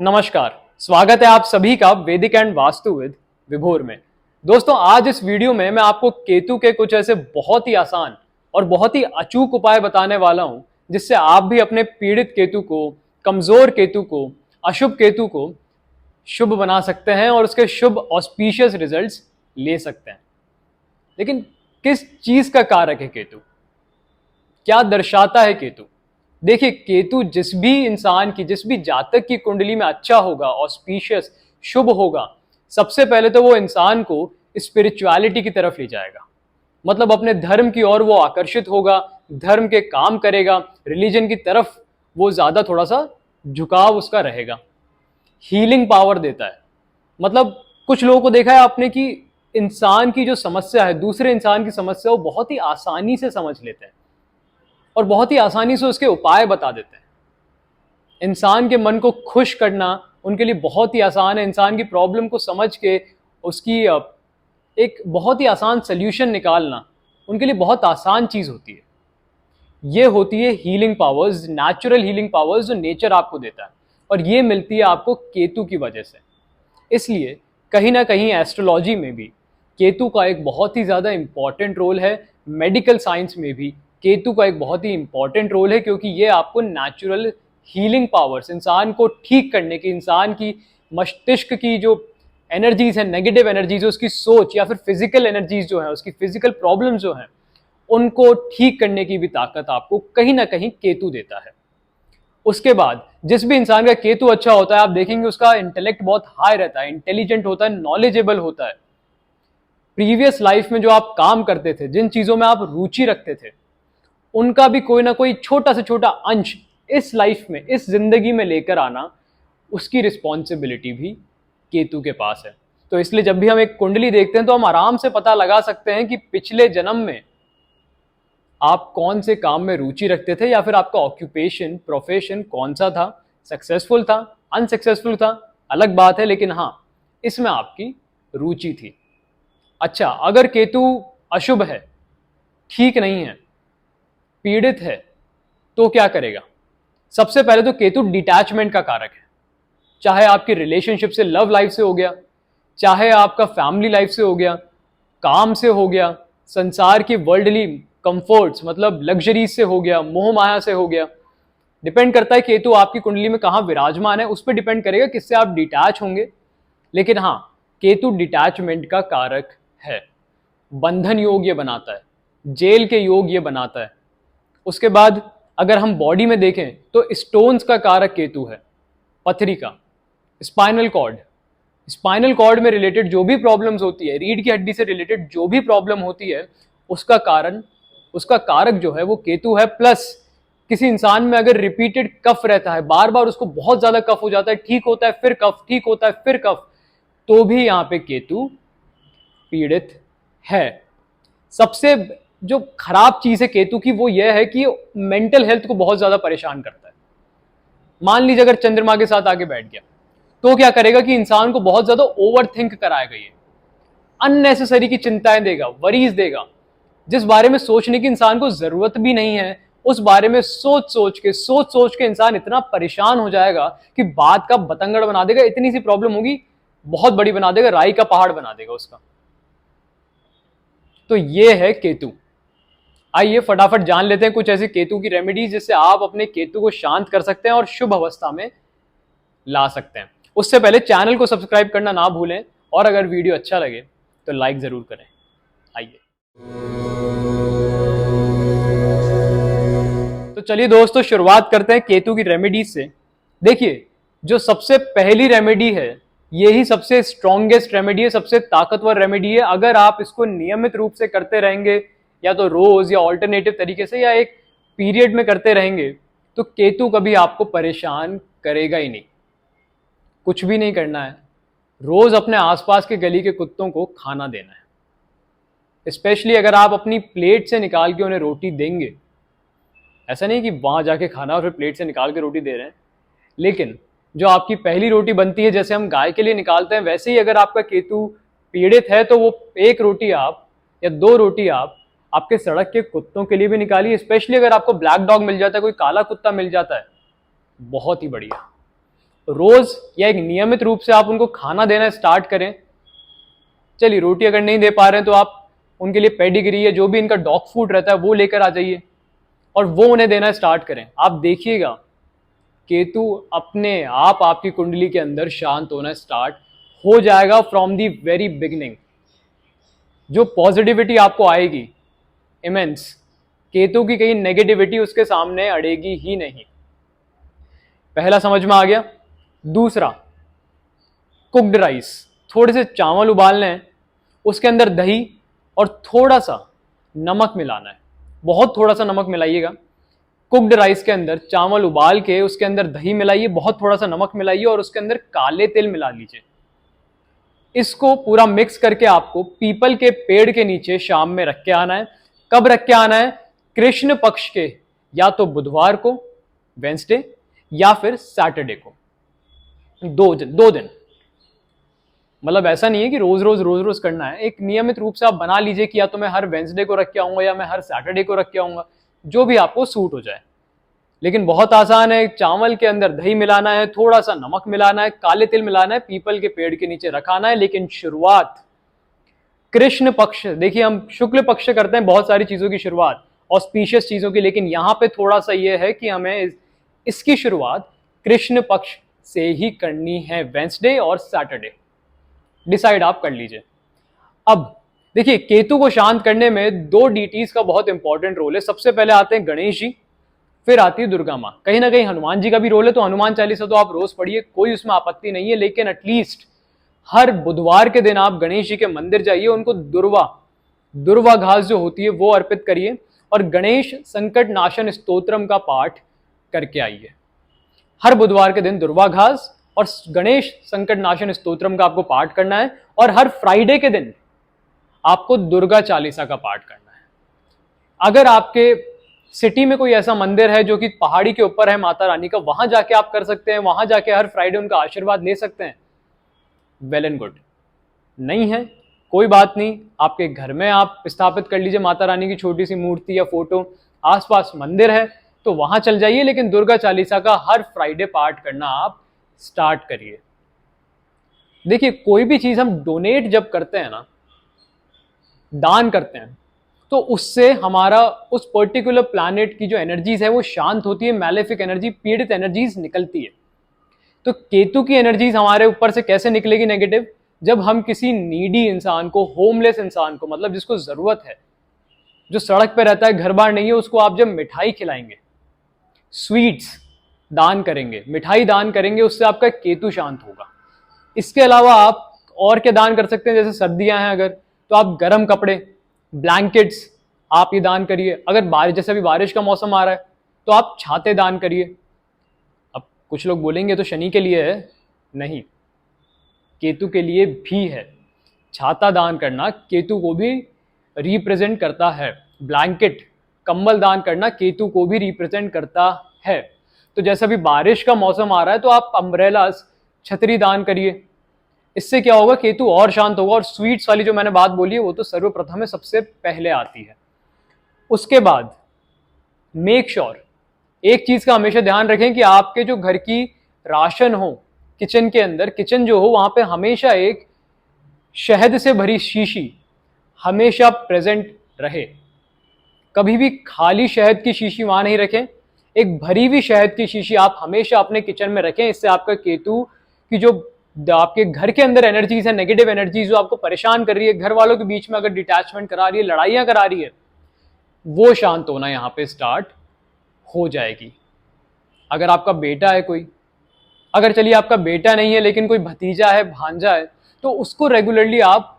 नमस्कार, स्वागत है आप सभी का वैदिक एंड वास्तुविद विभोर में। दोस्तों, आज इस वीडियो में मैं आपको केतु के कुछ ऐसे बहुत ही आसान और बहुत ही अचूक उपाय बताने वाला हूं, जिससे आप भी अपने पीड़ित केतु को, कमजोर केतु को, अशुभ केतु को शुभ बना सकते हैं और उसके शुभ ऑस्पिशियस रिजल्ट्स ले सकते हैं। लेकिन किस चीज का कारक है केतु? क्या दर्शाता है केतु? देखिए, केतु जिस भी इंसान की, जिस भी जातक की कुंडली में अच्छा होगा, ऑस्पिशियस, शुभ होगा, सबसे पहले तो वो इंसान को स्पिरिचुअलिटी की तरफ ले जाएगा। मतलब अपने धर्म की ओर वो आकर्षित होगा, धर्म के काम करेगा, रिलीजन की तरफ वो ज्यादा थोड़ा सा झुकाव उसका रहेगा। हीलिंग पावर देता है। मतलब कुछ लोगों को देखा है आपने कि इंसान की जो समस्या है, दूसरे इंसान की समस्या, वो बहुत ही आसानी से समझ लेते हैं और बहुत ही आसानी से उसके उपाय बता देते हैं। इंसान के मन को खुश करना उनके लिए बहुत ही आसान है। इंसान की प्रॉब्लम को समझ के उसकी एक बहुत ही आसान सोल्यूशन निकालना उनके लिए बहुत आसान चीज होती है। ये होती है healing powers, natural healing powers जो नेचर आपको देता है, और ये मिलती है आपको केतु की वजह से। इसलिए कहीं ना कहीं एस्ट्रोलॉजी में भी केतु का एक बहुत ही ज्यादा इंपॉर्टेंट रोल है। मेडिकल साइंस में भी केतु का एक बहुत ही इंपॉर्टेंट रोल है, क्योंकि ये आपको नेचुरल हीलिंग पावर्स, इंसान को ठीक करने की, इंसान की मस्तिष्क की जो एनर्जीज है, नेगेटिव एनर्जीज, उसकी सोच या फिर फिजिकल एनर्जीज जो है, उसकी फिजिकल प्रॉब्लम्स जो है, उनको ठीक करने की भी ताकत आपको कहीं ना कहीं केतु देता है। उसके बाद जिस भी इंसान का केतु अच्छा होता है, आप देखेंगे उसका इंटेलेक्ट बहुत हाई रहता है, इंटेलिजेंट होता है, नॉलेजेबल होता है। प्रीवियस लाइफ में जो आप काम करते थे, जिन चीजों में आप रुचि रखते थे, उनका भी कोई ना कोई छोटा से छोटा अंश इस लाइफ में, इस जिंदगी में लेकर आना, उसकी रिस्पॉन्सिबिलिटी भी केतु के पास है। तो इसलिए जब भी हम एक कुंडली देखते हैं तो हम आराम से पता लगा सकते हैं कि पिछले जन्म में आप कौन से काम में रुचि रखते थे, या फिर आपका ऑक्यूपेशन, प्रोफेशन कौन सा था, सक्सेसफुल था, अनसक्सेसफुल था, अलग बात है, लेकिन हाँ, इसमें आपकी रुचि थी। अच्छा, अगर केतु अशुभ है, ठीक नहीं है, पीड़ित है, तो क्या करेगा? सबसे पहले तो केतु डिटैचमेंट का कारक है। चाहे आपकी रिलेशनशिप से, लव लाइफ से हो गया, चाहे आपका फैमिली लाइफ से हो गया, काम से हो गया, संसार की वर्ल्डली कंफर्ट्स मतलब लग्जरीज से हो गया, मोह माया से हो गया। डिपेंड करता है केतु आपकी कुंडली में कहां विराजमान है, उस पर डिपेंड करेगा किससे आप डिटैच होंगे। लेकिन हाँ, केतु डिटैचमेंट का कारक है। बंधन योग ये बनाता है, जेल के योग ये बनाता है। उसके बाद अगर हम बॉडी में देखें तो स्टोन्स का कारक केतु है, पथरी का, स्पाइनल कॉर्ड। स्पाइनल कॉर्ड में रिलेटेड जो भी प्रॉब्लम्स होती है, रीढ़ की हड्डी से रिलेटेड जो भी प्रॉब्लम होती है, उसका कारण, उसका कारक जो है वो केतु है। प्लस किसी इंसान में अगर रिपीटेड कफ रहता है, बार बार उसको बहुत ज्यादा कफ हो जाता है, ठीक होता है फिर कफ, ठीक होता है फिर कफ, तो भी यहां पे केतु पीड़ित है। सबसे जो खराब चीज है केतु की, वो ये है कि मेंटल हेल्थ को बहुत ज्यादा परेशान करता है। मान लीजिए अगर चंद्रमा के साथ आगे बैठ गया, तो क्या करेगा कि इंसान को बहुत ज्यादा ओवर थिंक कराएगा, ये अननेसेसरी की चिंताएं देगा, वरीज देगा, जिस बारे में सोचने की इंसान को जरूरत भी नहीं है, उस बारे में सोच सोच के इंसान इतना परेशान हो जाएगा कि बात का बतंगड़ बना देगा। इतनी सी प्रॉब्लम होगी, बहुत बड़ी बना देगा, राई का पहाड़ बना देगा उसका। तो ये है केतु। आइए फटाफट जान लेते हैं कुछ ऐसी केतु की रेमेडीज जिससे आप अपने केतु को शांत कर सकते हैं और शुभ अवस्था में ला सकते हैं। उससे पहले चैनल को सब्सक्राइब करना ना भूलें, और अगर वीडियो अच्छा लगे तो लाइक जरूर करें। आइए तो चलिए दोस्तों, शुरुआत करते हैं केतु की रेमेडीज से। देखिए, जो सबसे पहली रेमेडी है, यही सबसे स्ट्रॉन्गेस्ट रेमेडी है, सबसे ताकतवर रेमेडी है। अगर आप इसको नियमित रूप से करते रहेंगे, या तो रोज या ऑल्टरनेटिव तरीके से या एक पीरियड में करते रहेंगे, तो केतु कभी आपको परेशान करेगा ही नहीं। कुछ भी नहीं करना है, रोज अपने आसपास के गली के कुत्तों को खाना देना है। स्पेशली अगर आप अपनी प्लेट से निकाल के उन्हें रोटी देंगे, ऐसा नहीं कि वहां जाके खाना और फिर प्लेट से निकाल के रोटी दे रहे हैं, लेकिन जो आपकी पहली रोटी बनती है, जैसे हम गाय के लिए निकालते हैं, वैसे ही अगर आपका केतु पीड़ित है तो वो एक रोटी आप या दो रोटी आप आपके सड़क के कुत्तों के लिए भी निकालिए। स्पेशली अगर आपको ब्लैक डॉग मिल जाता है, कोई काला कुत्ता मिल जाता है, बहुत ही बढ़िया। रोज या एक नियमित रूप से आप उनको खाना देना स्टार्ट करें। चलिए रोटी अगर नहीं दे पा रहे हैं तो आप उनके लिए पेडिग्री या जो भी इनका डॉग फूड रहता है वो लेकर आ जाइए और वो उन्हें देना स्टार्ट करें। आप देखिएगा केतु अपने आप आपकी कुंडली के अंदर शांत होना स्टार्ट हो जाएगा फ्रॉम दी वेरी बिगिनिंग। जो पॉजिटिविटी आपको आएगी इमेंस, केतु की कहीं नेगेटिविटी उसके सामने अड़ेगी ही नहीं। पहला समझ में आ गया। दूसरा, कुक्ड राइस, थोड़े से चावल उबालने हैं, उसके अंदर दही और थोड़ा सा नमक मिलाना है, बहुत थोड़ा सा नमक मिलाइएगा। कुक्ड राइस के अंदर चावल उबाल के उसके अंदर दही मिलाइए, बहुत थोड़ा सा नमक मिलाइए और उसके अंदर काले तिल मिला लीजिए। इसको पूरा मिक्स करके आपको पीपल के पेड़ के नीचे शाम में रख के आना है। कब रख के आना है? कृष्ण पक्ष के या तो बुधवार को, वेंसडे, या फिर सैटरडे को। दो दिन। मतलब ऐसा नहीं है कि रोज रोज करना है, एक नियमित रूप से आप बना लीजिए कि या तो मैं हर वेंसडे को रख के आऊंगा या मैं हर सैटरडे को रख के आऊंगा, जो भी आपको सूट हो जाए। लेकिन बहुत आसान है। चावल के अंदर दही मिलाना है, थोड़ा सा नमक मिलाना है, काले तिल मिलाना है, पीपल के पेड़ के नीचे रखाना है। लेकिन शुरुआत कृष्ण पक्ष, देखिए हम शुक्ल पक्ष करते हैं बहुत सारी चीजों की शुरुआत, ऑस्पिशियस चीजों की, लेकिन यहां पे थोड़ा सा यह है कि हमें इसकी शुरुआत कृष्ण पक्ष से ही करनी है, वेंसडे और सैटरडे। डिसाइड आप कर लीजिए। अब देखिए केतु को शांत करने में दो डीटीज का बहुत इंपॉर्टेंट रोल है। सबसे पहले आते हैं गणेश जी, फिर आती है दुर्गा माँ। कहीं ना कहीं हनुमान जी का भी रोल है, तो हनुमान चालीसा तो आप रोज पढ़िए, कोई उसमें आपत्ति नहीं है। लेकिन एटलीस्ट हर बुधवार के दिन आप गणेश जी के मंदिर जाइए, उनको दुर्वा घास जो होती है वो अर्पित करिए और गणेश संकट नाशन स्तोत्रम का पाठ करके आइए। हर बुधवार के दिन दुर्वा घास और गणेश संकट नाशन स्तोत्रम का आपको पाठ करना है और हर फ्राइडे के दिन आपको दुर्गा चालीसा का पाठ करना है। अगर आपके सिटी में कोई ऐसा मंदिर है जो कि पहाड़ी के ऊपर है माता रानी का, वहां जाके आप कर सकते हैं, वहां जाके हर फ्राइडे उनका आशीर्वाद ले सकते हैं, वेल एंड गुड। नहीं है कोई बात नहीं, आपके घर में आप स्थापित कर लीजिए माता रानी की छोटी सी मूर्ति या फोटो, आसपास मंदिर है तो वहां चल जाइए, लेकिन दुर्गा चालीसा का हर फ्राइडे पाठ करना आप स्टार्ट करिए। देखिए कोई भी चीज हम डोनेट जब करते हैं ना, दान करते हैं, तो उससे हमारा उस पर्टिकुलर प्लैनेट की जो एनर्जीज है वो शांत होती है, मैलेफिक एनर्जी, पीड़ित एनर्जीज निकलती है। तो केतु की एनर्जीज हमारे ऊपर से कैसे निकलेगी नेगेटिव? जब हम किसी नीडी इंसान को, होमलेस इंसान को, मतलब जिसको जरूरत है, जो सड़क पे रहता है, घर बार नहीं है, उसको आप जब मिठाई खिलाएंगे, स्वीट्स दान करेंगे, मिठाई दान करेंगे, उससे आपका केतु शांत होगा। इसके अलावा आप और क्या दान कर सकते हैं? जैसे सर्दियां हैं अगर, तो आप गर्म कपड़े, ब्लैंकेट्स आप ये दान करिए। अगर बारिश, जैसे अभी बारिश का मौसम आ रहा है, तो आप छाते दान करिए। अब कुछ लोग बोलेंगे तो शनि के लिए है, नहीं, केतु के लिए भी है। छाता दान करना केतु को भी रिप्रेजेंट करता है, ब्लैंकेट, कंबल दान करना केतु को भी रिप्रेजेंट करता है। तो जैसे अभी बारिश का मौसम आ रहा है तो आप अम्ब्रेलास, छतरी दान करिए। इससे क्या होगा? केतु और शांत होगा। और स्वीट्स वाली जो मैंने बात बोली है वो तो सर्वप्रथम है, सबसे पहले आती है। उसके बाद मेक श्योर, एक चीज का हमेशा ध्यान रखें कि आपके जो घर की राशन हो, किचन के अंदर, किचन जो हो, वहां पे हमेशा एक शहद से भरी शीशी हमेशा प्रेजेंट रहे। कभी भी खाली शहद की शीशी वहां नहीं रखें, एक भरी हुई शहद की शीशी आप हमेशा अपने किचन में रखें। इससे आपका केतु की जो आपके घर के अंदर एनर्जीज है, नेगेटिव एनर्जीज जो आपको परेशान कर रही है, घर वालों के बीच में अगर डिटैचमेंट करा रही है, लड़ाइयां करा रही है, वो शांत होना यहां पे स्टार्ट हो जाएगी। अगर आपका बेटा है कोई, अगर चलिए आपका बेटा नहीं है लेकिन कोई भतीजा है, भांजा है, तो उसको रेगुलरली आप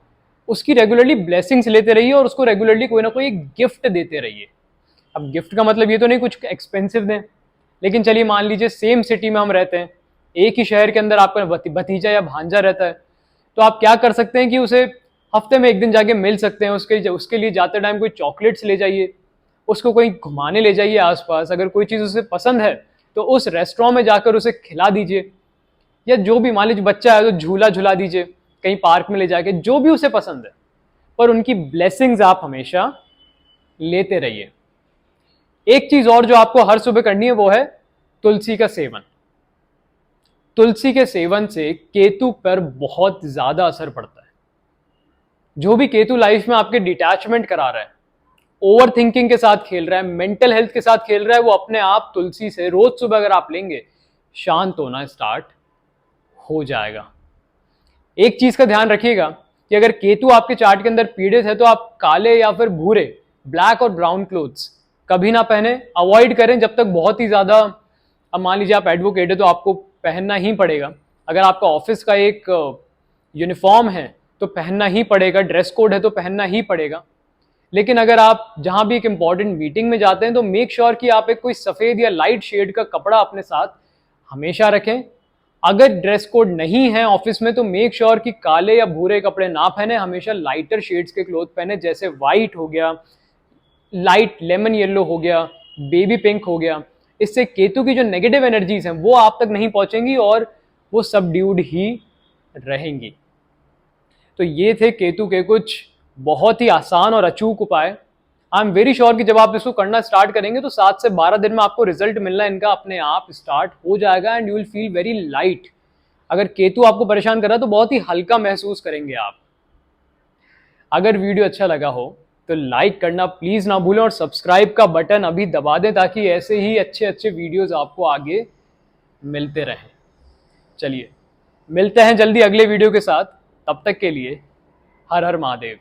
उसकी रेगुलरली ब्लेसिंग्स लेते रहिए और उसको रेगुलरली कोई ना कोई गिफ्ट देते रहिए। अब गिफ्ट का मतलब ये तो नहीं कुछ एक्सपेंसिव दें, लेकिन चलिए मान लीजिए सेम सिटी में हम रहते हैं, एक ही शहर के अंदर आपका भतीजा या भांजा रहता है, तो आप क्या कर सकते हैं कि उसे हफ्ते में एक दिन जाके मिल सकते हैं। उसके लिए जाते टाइम कोई चॉकलेट्स ले जाइए, उसको कोई घुमाने ले जाइए आसपास। अगर कोई चीज़ उसे पसंद है तो उस रेस्टोरेंट में जाकर उसे खिला दीजिए, या जो भी, मान लीजिए बच्चा है तो झूला झुला दीजिए, कहीं पार्क में ले जाके, जो भी उसे पसंद है। पर उनकी ब्लेसिंग्स आप हमेशा लेते रहिए। एक चीज और जो आपको हर सुबह करनी है वो है तुलसी का सेवन। तुलसी के सेवन से केतु पर बहुत ज्यादा असर पड़ता है। जो भी केतु लाइफ में आपके डिटैचमेंट करा रहा है, ओवर थिंकिंग के साथ खेल रहा है, मेंटल हेल्थ के साथ खेल रहा है, वो अपने आप तुलसी से रोज सुबह अगर आप लेंगे, शांत होना स्टार्ट हो जाएगा। एक चीज का ध्यान रखिएगा कि अगर केतु आपके चार्ट के अंदर पीड़ित है तो आप काले या फिर भूरे, ब्लैक और ब्राउन क्लोथ्स कभी ना पहने, अवॉइड करें जब तक बहुत ही ज्यादा। अब मान लीजिए आप एडवोकेट है तो आपको पहनना ही पड़ेगा। अगर आपका ऑफिस का एक यूनिफॉर्म है तो पहनना ही पड़ेगा, ड्रेस कोड है तो पहनना ही पड़ेगा। लेकिन अगर आप जहां भी एक इंपॉर्टेंट मीटिंग में जाते हैं तो मेक श्योर कि आप एक कोई सफेद या लाइट शेड का कपड़ा अपने साथ हमेशा रखें। अगर ड्रेस कोड नहीं है ऑफिस में तो मेक श्योर कि काले या भूरे कपड़े ना पहने, हमेशा लाइटर शेड्स के क्लोथ पहने, जैसे व्हाइट हो गया, लाइट लेमन येलो हो गया, बेबी पिंक हो गया। इससे केतु की जो नेगेटिव एनर्जीज हैं वो आप तक नहीं पहुंचेंगी और वो सबड्यूड ही रहेंगी। तो ये थे केतु के कुछ बहुत ही आसान और अचूक उपाय। आई एम वेरी श्योर कि जब आप इसको करना स्टार्ट करेंगे तो 7 से 12 दिन में आपको रिजल्ट मिलना इनका अपने आप स्टार्ट हो जाएगा and you will feel very light. अगर केतु आपको परेशान कर रहा है तो बहुत ही हल्का महसूस करेंगे आप। अगर वीडियो अच्छा लगा हो तो लाइक करना प्लीज ना भूलें और सब्सक्राइब का बटन अभी दबा दें ताकि ऐसे ही अच्छे अच्छे वीडियोस आपको आगे मिलते रहें। चलिए मिलते हैं जल्दी अगले वीडियो के साथ, तब तक के लिए हर हर महादेव।